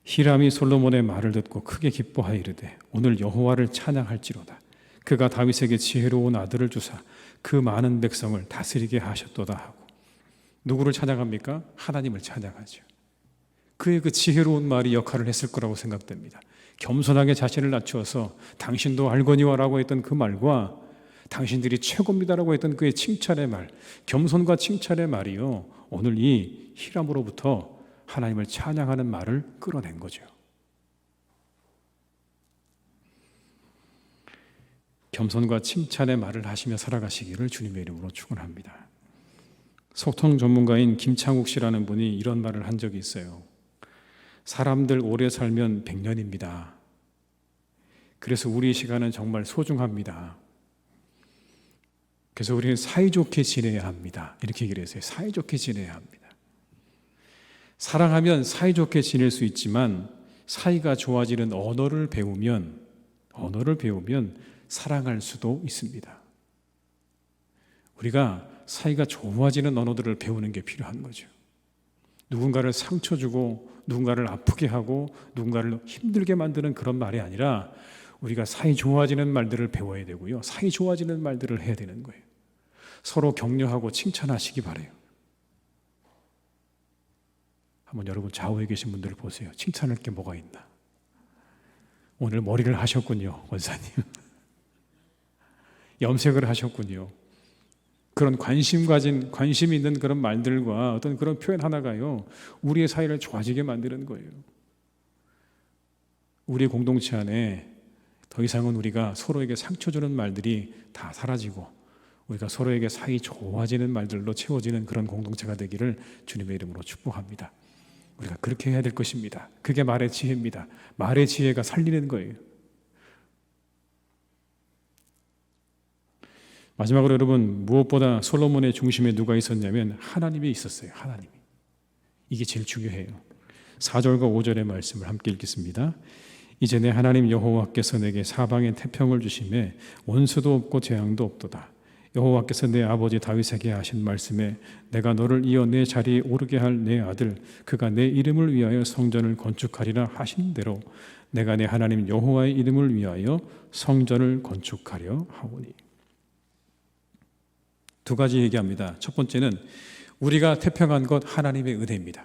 히람이 솔로몬의 말을 듣고 크게 기뻐하여 이르되 오늘 여호와를 찬양할지로다. 그가 다윗에게 지혜로운 아들을 주사 그 많은 백성을 다스리게 하셨도다 하고. 누구를 찬양합니까? 하나님을 찬양하죠. 그의 그 지혜로운 말이 역할을 했을 거라고 생각됩니다. 겸손하게 자신을 낮추어서 당신도 알거니와라고 했던 그 말과 당신들이 최고입니다라고 했던 그의 칭찬의 말, 겸손과 칭찬의 말이요, 오늘 이 히람으로부터 하나님을 찬양하는 말을 끌어낸 거죠. 겸손과 칭찬의 말을 하시며 살아가시기를 주님의 이름으로 축원합니다. 소통 전문가인 김창욱 씨라는 분이 이런 말을 한 적이 있어요. 사람들 오래 살면 100년입니다. 그래서 우리 시간은 정말 소중합니다. 그래서 우리는 사이좋게 지내야 합니다. 이렇게 얘기를 했어요. 사이좋게 지내야 합니다. 사랑하면 사이좋게 지낼 수 있지만 사이가 좋아지는 언어를 배우면 사랑할 수도 있습니다. 우리가 사이가 좋아지는 언어들을 배우는 게 필요한 거죠. 누군가를 상처 주고 누군가를 아프게 하고 누군가를 힘들게 만드는 그런 말이 아니라 우리가 사이 좋아지는 말들을 배워야 되고요. 사이 좋아지는 말들을 해야 되는 거예요. 서로 격려하고 칭찬하시기 바라요. 한번 여러분 좌우에 계신 분들을 보세요. 칭찬할 게 뭐가 있나? 오늘 머리를 하셨군요, 원사님. 염색을 하셨군요. 그런 관심 있는 그런 말들과 어떤 그런 표현 하나가요, 우리의 사이를 좋아지게 만드는 거예요. 우리의 공동체 안에 더 이상은 우리가 서로에게 상처 주는 말들이 다 사라지고 우리가 서로에게 사이 좋아지는 말들로 채워지는 그런 공동체가 되기를 주님의 이름으로 축복합니다. 우리가 그렇게 해야 될 것입니다. 그게 말의 지혜입니다. 말의 지혜가 살리는 거예요. 마지막으로 여러분, 무엇보다 솔로몬의 중심에 누가 있었냐면 하나님이 있었어요. 하나님이. 이게 제일 중요해요. 4절과 5절의 말씀을 함께 읽겠습니다. 이제 내 하나님 여호와께서 내게 사방에 태평을 주심에 원수도 없고 재앙도 없도다. 여호와께서 내 아버지 다윗에게 하신 말씀에 내가 너를 이어 내 자리에 오르게 할 내 아들 그가 내 이름을 위하여 성전을 건축하리라 하신 대로 내가 내 하나님 여호와의 이름을 위하여 성전을 건축하려 하오니. 두 가지 얘기합니다. 첫 번째는 우리가 태평한 것 하나님의 은혜입니다.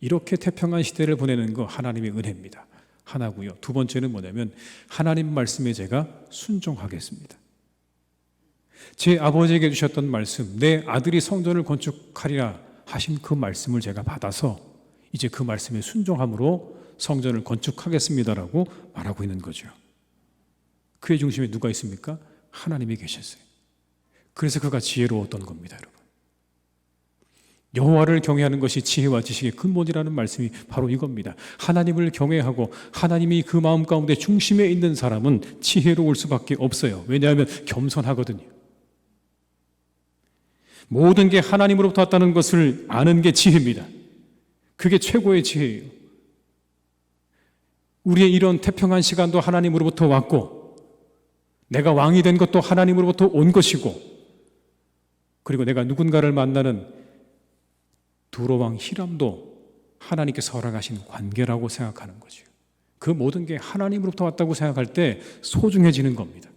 이렇게 태평한 시대를 보내는 거 하나님의 은혜입니다. 하나고요. 두 번째는 뭐냐면 하나님 말씀에 제가 순종하겠습니다. 제 아버지에게 주셨던 말씀, 내 아들이 성전을 건축하리라 하신 그 말씀을 제가 받아서 이제 그 말씀에 순종함으로 성전을 건축하겠습니다라고 말하고 있는 거죠. 그의 중심에 누가 있습니까? 하나님이 계셨어요. 그래서 그가 지혜로웠던 겁니다, 여러분. 여호와를 경외하는 것이 지혜와 지식의 근본이라는 말씀이 바로 이겁니다. 하나님을 경외하고 하나님이 그 마음 가운데 중심에 있는 사람은 지혜로울 수밖에 없어요. 왜냐하면 겸손하거든요. 모든 게 하나님으로부터 왔다는 것을 아는 게 지혜입니다. 그게 최고의 지혜예요. 우리의 이런 태평한 시간도 하나님으로부터 왔고, 내가 왕이 된 것도 하나님으로부터 온 것이고, 그리고 내가 누군가를 만나는 두로왕 히람도 하나님께서 허락하신 관계라고 생각하는 거죠. 그 모든 게 하나님으로부터 왔다고 생각할 때 소중해지는 겁니다.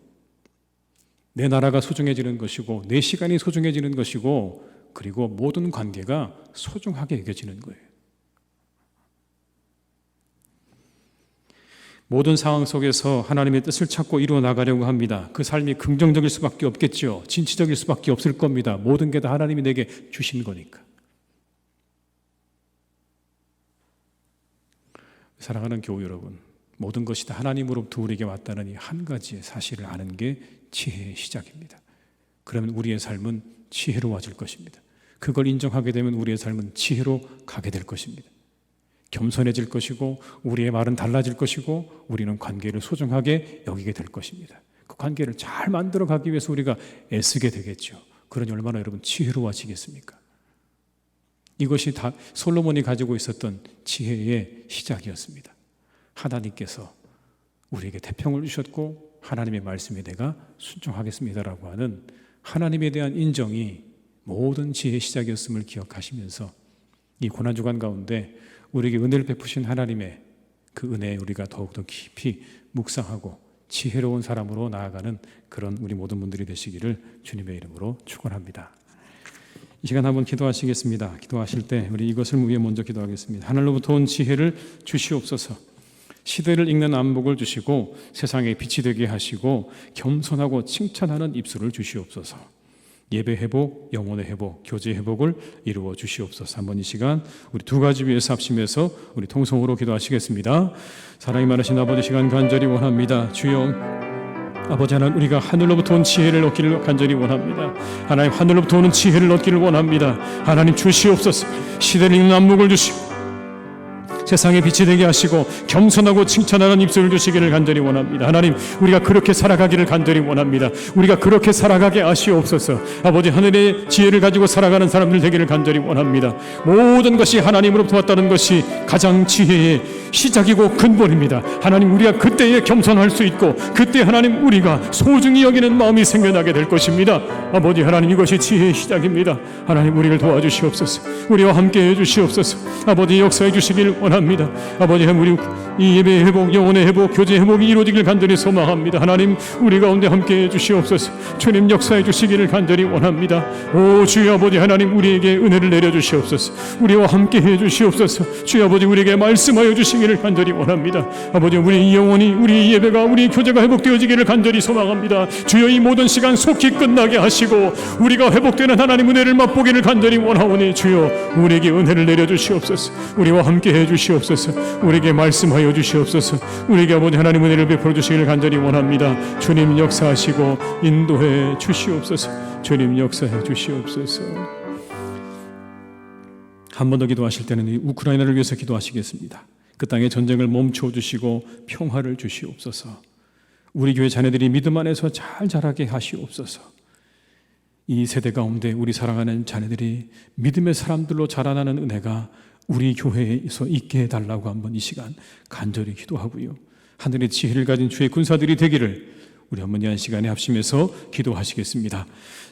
내 나라가 소중해지는 것이고, 내 시간이 소중해지는 것이고, 그리고 모든 관계가 소중하게 여겨지는 거예요. 모든 상황 속에서 하나님의 뜻을 찾고 이루어 나가려고 합니다. 그 삶이 긍정적일 수밖에 없겠죠. 진취적일 수밖에 없을 겁니다. 모든 게 다 하나님이 내게 주신 거니까. 사랑하는 교우 여러분, 모든 것이 다 하나님으로부터 우리에게 왔다는 이 한 가지의 사실을 아는 게 지혜의 시작입니다. 그러면 우리의 삶은 지혜로워질 것입니다. 그걸 인정하게 되면 우리의 삶은 지혜로 가게 될 것입니다. 겸손해질 것이고, 우리의 말은 달라질 것이고, 우리는 관계를 소중하게 여기게 될 것입니다. 그 관계를 잘 만들어 가기 위해서 우리가 애쓰게 되겠죠. 그러니 얼마나 여러분 지혜로워지겠습니까? 이것이 다 솔로몬이 가지고 있었던 지혜의 시작이었습니다. 하나님께서 우리에게 태평을 주셨고, 하나님의 말씀에 내가 순종하겠습니다라고 하는 하나님에 대한 인정이 모든 지혜의 시작이었음을 기억하시면서 이 고난주간 가운데 우리에게 은혜를 베푸신 하나님의 그 은혜에 우리가 더욱더 깊이 묵상하고 지혜로운 사람으로 나아가는 그런 우리 모든 분들이 되시기를 주님의 이름으로 축원합니다. 이 시간 한번 기도하시겠습니다. 기도하실 때 우리 이것을 위해 먼저 기도하겠습니다. 하늘로부터 온 지혜를 주시옵소서. 시대를 읽는 안목을 주시고 세상에 빛이 되게 하시고 겸손하고 칭찬하는 입술을 주시옵소서. 예배 회복, 영혼의 회복, 교제 회복을 이루어 주시옵소서. 한번 이 시간 우리 두 가지 위해서 합심해서 우리 통성으로 기도하시겠습니다. 사랑이 많으신 아버지, 시간 간절히 원합니다. 주여, 아버지 하나님, 우리가 하늘로부터 온 지혜를 얻기를 간절히 원합니다. 하나님, 하늘로부터 오는 지혜를 얻기를 원합니다. 하나님 주시옵소서. 시대를 읽는 안목을 주시고 세상에 빛이 되게 하시고 겸손하고 칭찬하는 입술을 주시기를 간절히 원합니다. 하나님, 우리가 그렇게 살아가기를 간절히 원합니다. 우리가 그렇게 살아가게 하시옵소서. 아버지, 하늘의 지혜를 가지고 살아가는 사람들 되기를 간절히 원합니다. 모든 것이 하나님으로부터 왔다는 것이 가장 지혜의 시작이고 근본입니다. 하나님, 우리가 그때에 겸손할 수 있고 그때 하나님 우리가 소중히 여기는 마음이 생겨나게 될 것입니다. 아버지 하나님, 이것이 지혜의 시작입니다. 하나님, 우리를 도와주시옵소서. 우리와 함께 해주시옵소서. 아버지, 역사해 주시길 원합니다. 아버지, 우리 이 예배의 회복, 영혼의 회복, 교제 회복이 이루어지길 간절히 소망합니다. 하나님, 우리 가운데 함께 해주시옵소서. 주님, 역사해 주시기를 간절히 원합니다. 오 주여 아버지 하나님, 우리에게 은혜를 내려주시옵소서. 우리와 함께 해주시옵소서. 주여 아버지, 우리에게 말씀하여 주시기를 간절히 원합니다. 아버지, 우리 영혼이, 우리 예배가, 우리 교제가 회복되어지기를 간절히 소망합니다. 주여, 이 모든 시간 속히 끝나게 하시고 우리가 회복되는 하나님 은혜를 맛보기를 간절히 원하오니 주여, 우리에게 은혜를 내려주시옵소서. 우리와 함께 해주시옵소서. 우리에게 말씀하여 주시옵소서. 우리에게 아버지 하나님 은혜를 베풀어 주시기를 간절히 원합니다. 주님, 역사하시고 인도해 주시옵소서. 주님, 역사해 주시옵소서. 한 번 더 기도하실 때는 이 우크라이나를 위해서 기도하시겠습니다. 그 땅의 전쟁을 멈춰 주시고 평화를 주시옵소서. 우리 교회 자녀들이 믿음 안에서 잘 자라게 하시옵소서. 이 세대 가운데 우리 사랑하는 자녀들이 믿음의 사람들로 자라나는 은혜가 우리 교회에서 있게 해달라고 한번 이 시간 간절히 기도하고요. 하늘의 지혜를 가진 주의 군사들이 되기를 우리 한번 이 한 시간에 합심해서 기도하시겠습니다.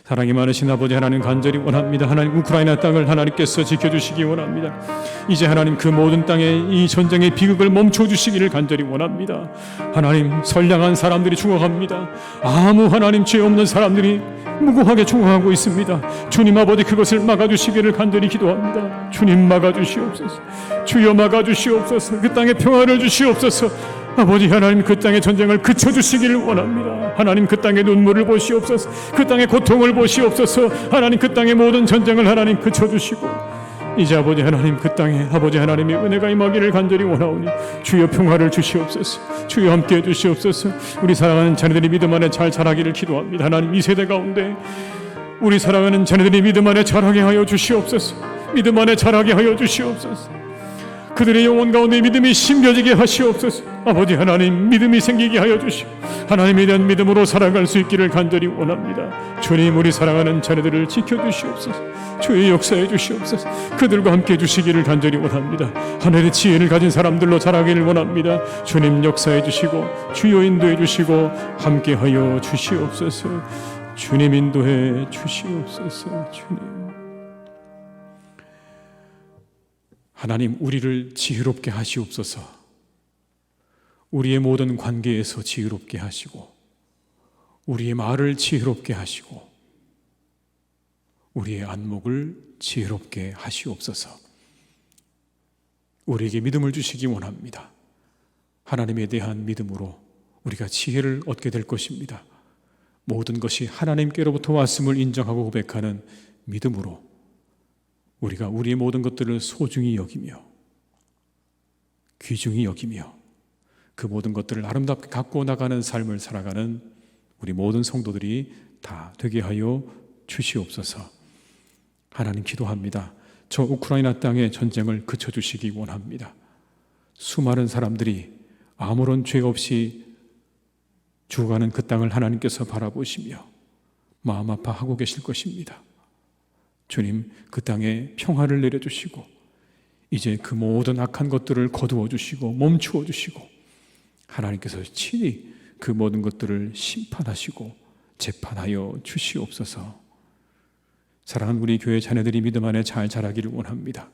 사랑이 많으신 아버지 하나님, 간절히 원합니다. 하나님, 우크라이나 땅을 하나님께서 지켜주시기 원합니다. 이제 하나님, 그 모든 땅에 이 전쟁의 비극을 멈춰주시기를 간절히 원합니다. 하나님, 선량한 사람들이 죽어갑니다. 아무 하나님 죄 없는 사람들이 무고하게 죽어가고 있습니다. 주님 아버지, 그것을 막아주시기를 간절히 기도합니다. 주님, 막아주시옵소서. 주여, 막아주시옵소서. 그 땅에 평화를 주시옵소서. 아버지 하나님, 그 땅의 전쟁을 그쳐주시기를 원합니다. 하나님, 그 땅의 눈물을 보시옵소서. 그 땅의 고통을 보시옵소서. 하나님, 그 땅의 모든 전쟁을 하나님 그쳐주시고 이제 아버지 하나님 그 땅에 아버지 하나님의 은혜가 임하기를 간절히 원하오니 주여 평화를 주시옵소서. 주여 함께해 주시옵소서. 우리 사랑하는 자녀들이 믿음 안에 잘 자라기를 기도합니다. 하나님 이 세대 가운데 우리 사랑하는 자녀들이 믿음 안에 자라게 하여 주시옵소서. 믿음 안에 자라게 하여 주시옵소서. 그들의 영혼 가운데 믿음이 심겨지게 하시옵소서. 아버지 하나님 믿음이 생기게 하여 주시고 하나님에 대한 믿음으로 살아갈 수 있기를 간절히 원합니다. 주님 우리 사랑하는 자녀들을 지켜주시옵소서. 주의 역사해 주시옵소서. 그들과 함께 해주시기를 간절히 원합니다. 하늘의 지혜를 가진 사람들로 자라기를 원합니다. 주님 역사해 주시고 주여 인도해 주시고 함께하여 주시옵소서. 주님 인도해 주시옵소서. 주님 하나님 우리를 지혜롭게 하시옵소서. 우리의 모든 관계에서 지혜롭게 하시고 우리의 말을 지혜롭게 하시고 우리의 안목을 지혜롭게 하시옵소서. 우리에게 믿음을 주시기 원합니다. 하나님에 대한 믿음으로 우리가 지혜를 얻게 될 것입니다. 모든 것이 하나님께로부터 왔음을 인정하고 고백하는 믿음으로 우리가 우리의 모든 것들을 소중히 여기며 귀중히 여기며 그 모든 것들을 아름답게 갖고 나가는 삶을 살아가는 우리 모든 성도들이 다 되게 하여 주시옵소서. 하나님 기도합니다. 저 우크라이나 땅의 전쟁을 그쳐주시기 원합니다. 수많은 사람들이 아무런 죄 없이 죽어가는 그 땅을 하나님께서 바라보시며 마음 아파하고 계실 것입니다. 주님 그 땅에 평화를 내려주시고 이제 그 모든 악한 것들을 거두어 주시고 멈추어 주시고 하나님께서 친히 그 모든 것들을 심판하시고 재판하여 주시옵소서. 사랑하는 우리 교회 자녀들이 믿음 안에 잘 자라기를 원합니다.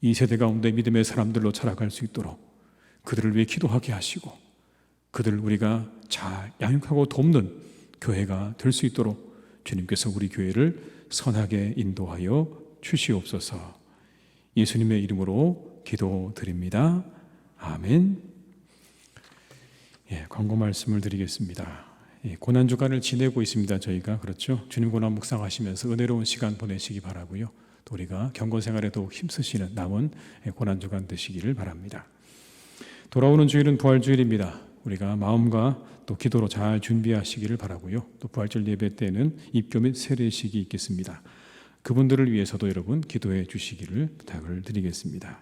이 세대 가운데 믿음의 사람들로 자라갈 수 있도록 그들을 위해 기도하게 하시고 그들을 우리가 잘 양육하고 돕는 교회가 될 수 있도록 주님께서 우리 교회를 선하게 인도하여 주시옵소서. 예수님의 이름으로 기도드립니다. 아멘. 광고 말씀을 드리겠습니다. 고난주간을 지내고 있습니다. 저희가 그렇죠. 주님 고난 묵상하시면서 은혜로운 시간 보내시기 바라고요. 또 우리가 경건생활에 더욱 힘쓰시는 남은 고난주간 되시기를 바랍니다. 돌아오는 주일은 부활주일입니다. 우리가 마음과 또 기도로 잘 준비하시기를 바라고요. 또 부활절 예배 때는 입교 및 세례식이 있겠습니다. 그분들을 위해서도 여러분 기도해 주시기를 부탁을 드리겠습니다.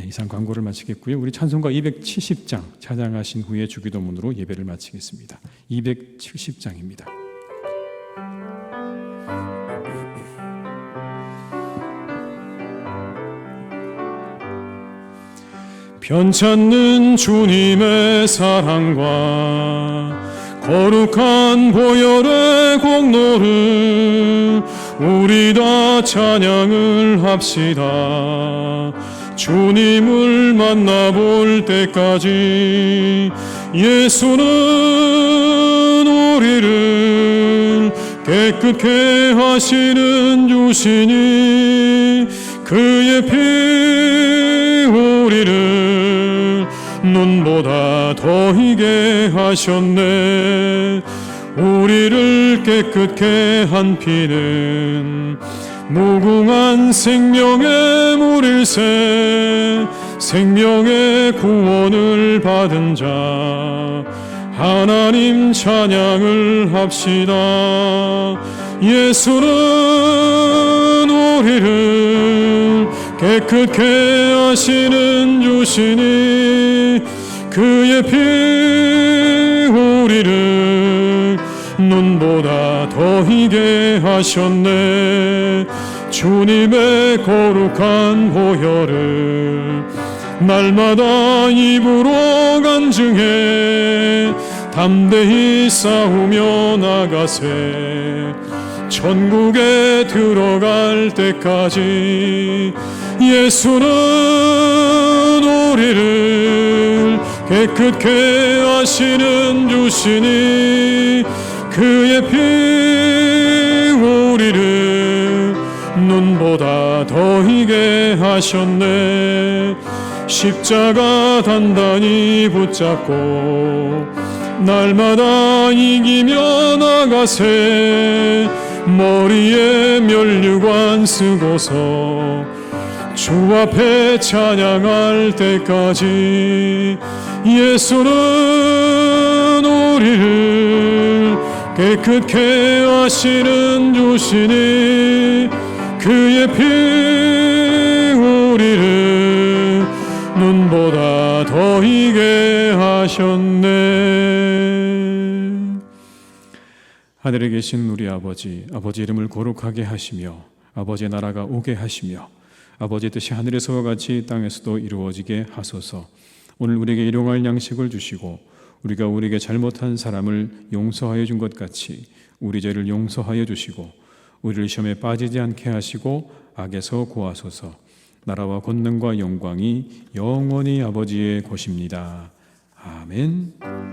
이상 광고를 마치겠고요. 우리 찬송가 270장 찬양하신 후에 주기도문으로 예배를 마치겠습니다. 270장입니다. 편찮는 주님의 사랑과 거룩한 보혈의 공로를 우리 다 찬양을 합시다. 주님을 만나볼 때까지 예수는 우리를 깨끗게 하시는 주시니 그의 피 우리를 눈보다 더 희게 하셨네. 우리를 깨끗게 한 피는 무궁한 생명의 물일새. 생명의 구원을 받은 자 하나님 찬양을 합시다. 예수는 우리를 깨끗게 하시는 주시니 그의 피 우리를 눈보다 더 희게 하셨네. 주님의 거룩한 보혈을 날마다 입으로 간증해 담대히 싸우며 나가세. 천국에 들어갈 때까지 예수는 우리를 깨끗게 하시는 주시니 그의 피 우리를 눈보다 더 희게 하셨네. 십자가 단단히 붙잡고 날마다 이기며 나가세. 머리에 면류관 쓰고서 주 앞에 찬양할 때까지 예수는 우리를 깨끗게 하시는 주시니 그의 피 우리를 눈보다 더 희게 하셨네. 하늘에 계신 우리 아버지, 아버지 이름을 거룩하게 하시며 아버지의 나라가 오게 하시며 아버지의 뜻이 하늘에서와 같이 땅에서도 이루어지게 하소서. 오늘 우리에게 일용할 양식을 주시고 우리가 우리에게 잘못한 사람을 용서하여 준 것 같이 우리 죄를 용서하여 주시고 우리를 시험에 빠지지 않게 하시고 악에서 구하소서. 나라와 권능과 영광이 영원히 아버지의 것입니다. 아멘.